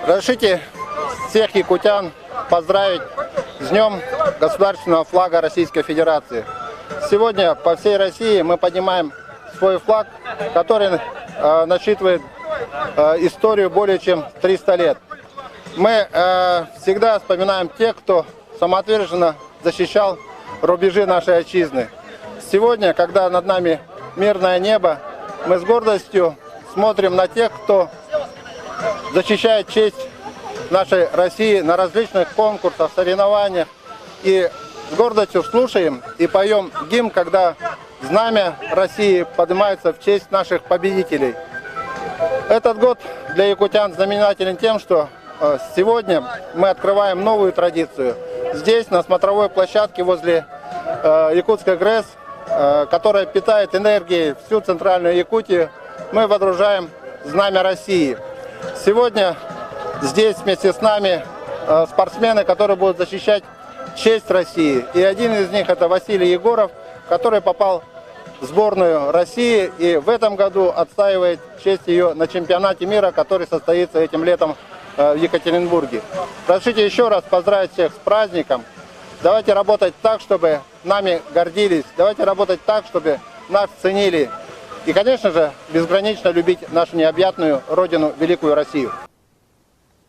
Разрешите всех якутян поздравить с Днем государственного флага Российской Федерации. Сегодня по всей России мы поднимаем свой флаг, который насчитывает историю более чем 300 лет. Мы всегда вспоминаем тех, кто самоотверженно защищал рубежи нашей отчизны. Сегодня, когда над нами мирное небо, мы с гордостью смотрим на тех, кто защищает честь нашей России на различных конкурсах, соревнованиях. И с гордостью слушаем и поем гимн, когда знамя России поднимается в честь наших победителей. Этот год для якутян знаменателен тем, что сегодня мы открываем новую традицию. Здесь, на смотровой площадке возле Якутской ГРЭС, которая питает энергией всю центральную Якутию, мы водружаем знамя России. Сегодня здесь вместе с нами спортсмены, которые будут защищать честь России. И один из них — это Василий Егоров, который попал в сборную России и в этом году отстаивает честь ее на чемпионате мира, который состоится этим летом в Екатеринбурге. Разрешите еще раз поздравить всех с праздником. Давайте работать так, чтобы нами гордились. Давайте работать так, чтобы нас ценили. И, конечно же, безгранично любить нашу необъятную родину, великую Россию.